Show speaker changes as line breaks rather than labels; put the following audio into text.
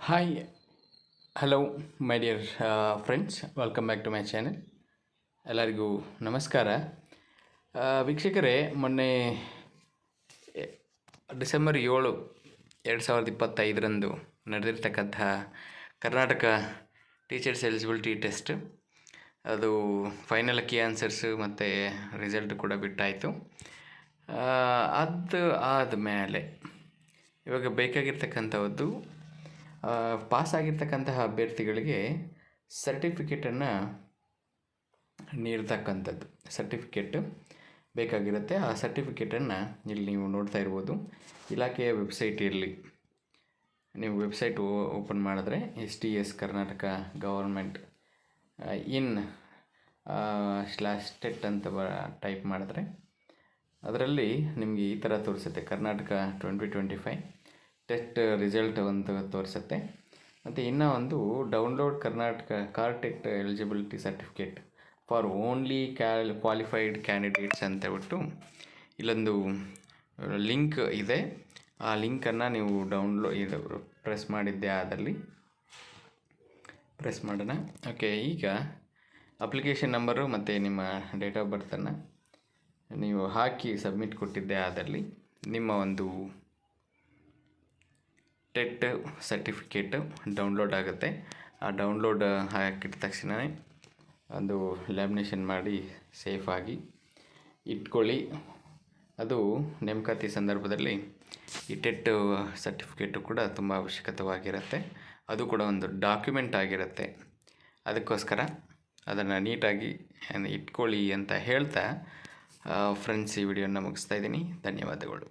Hi hello my dear friends, welcome back to my channel. ಎಲ್ಲರಿಗೂ ನಮಸ್ಕಾರ. ವೀಕ್ಷಕರೇ, ಮೊನ್ನೆ ಡಿಸೆಂಬರ್ 7, 2025 ನಡೆದಿರ್ತಕ್ಕಂಥ ಕರ್ನಾಟಕ ಟೀಚರ್ಸ್ ಎಲಿಜಿಬಿಲಿಟಿ ಟೆಸ್ಟ್, ಅದು ಫೈನಲ್ ಕೀ ಆನ್ಸರ್ಸು ಮತ್ತು ರಿಸಲ್ಟ್ ಕೂಡ ಬಿಟ್ಟಾಯಿತು. ಅದು ಆದಮೇಲೆ ಇವಾಗ ಬೇಕಾಗಿರ್ತಕ್ಕಂಥದ್ದು ಪಾಸ್ ಆಗಿರ್ತಕ್ಕಂತಹ ಅಭ್ಯರ್ಥಿಗಳಿಗೆ ಸರ್ಟಿಫಿಕೇಟನ್ನು ನೀಡ್ತಕ್ಕಂಥದ್ದು. ಸರ್ಟಿಫಿಕೇಟ್ ಬೇಕಾಗಿರುತ್ತೆ. ಆ ಸರ್ಟಿಫಿಕೇಟನ್ನು ಇಲ್ಲಿ ನೀವು ನೋಡ್ತಾ ಇರ್ಬೋದು. ಇಲಾಖೆಯ ವೆಬ್ಸೈಟಲ್ಲಿ ನೀವು ವೆಬ್ಸೈಟ್ ಓಪನ್ ಮಾಡಿದ್ರೆ STS ಕರ್ನಾಟಕ ಗವರ್ಮೆಂಟ್ /STET ಅಂತ ಟೈಪ್ ಮಾಡಿದ್ರೆ ಅದರಲ್ಲಿ ನಿಮಗೆ ಈ ಥರ ತೋರಿಸುತ್ತೆ. ಕರ್ನಾಟಕ 2025 ಟೆಸ್ಟ್ ರಿಸಲ್ಟ್ ಒಂದು ತೋರಿಸುತ್ತೆ. ಮತ್ತು ಇನ್ನೂ ಒಂದು download Karnataka KARTET eligibility certificate for only qualified candidates ಅಂತೇಳ್ಬಿಟ್ಟು ಇಲ್ಲೊಂದು ಲಿಂಕ್ ಇದೆ. ಆ ಲಿಂಕನ್ನು ನೀವು ಪ್ರೆಸ್ ಮಾಡಿದ್ದೆ ಆದಲ್ಲಿ ಪ್ರೆಸ್ ಮಾಡೋಣ. ಓಕೆ, ಈಗ ಅಪ್ಲಿಕೇಶನ್ ನಂಬರು ಮತ್ತು ನಿಮ್ಮ ಡೇಟ್ ಆಫ್ ಬರ್ತನ್ನು ನೀವು ಹಾಕಿ ಸಬ್ಮಿಟ್ ಕೊಟ್ಟಿದ್ದೆ ಆದಲ್ಲಿ ನಿಮ್ಮ ಒಂದು ಟೆಟ್ ಸರ್ಟಿಫಿಕೇಟು ಡೌನ್ಲೋಡ್ ಆಗುತ್ತೆ. ಆ ಡೌನ್ಲೋಡ್ ಹಾಕಿದ ತಕ್ಷಣವೇ ಒಂದು ಲ್ಯಾಮಿನೇಷನ್ ಮಾಡಿ ಸೇಫಾಗಿ ಇಟ್ಕೊಳ್ಳಿ. ಅದು ನೇಮಕಾತಿ ಸಂದರ್ಭದಲ್ಲಿ ಈ ಟೆಟ್ ಸರ್ಟಿಫಿಕೇಟು ಕೂಡ ತುಂಬ ಅವಶ್ಯಕವಾಗಿರುತ್ತೆ. ಅದು ಕೂಡ ಒಂದು ಡಾಕ್ಯುಮೆಂಟ್ ಆಗಿರುತ್ತೆ. ಅದಕ್ಕೋಸ್ಕರ ಅದನ್ನು ನೀಟಾಗಿ ಇಟ್ಕೊಳ್ಳಿ ಅಂತ ಹೇಳ್ತಾ ಫ್ರೆಂಡ್ಸ್, ಈ ವಿಡಿಯೋನ ಮುಗಿಸ್ತಾ ಇದ್ದೀನಿ. ಧನ್ಯವಾದಗಳು.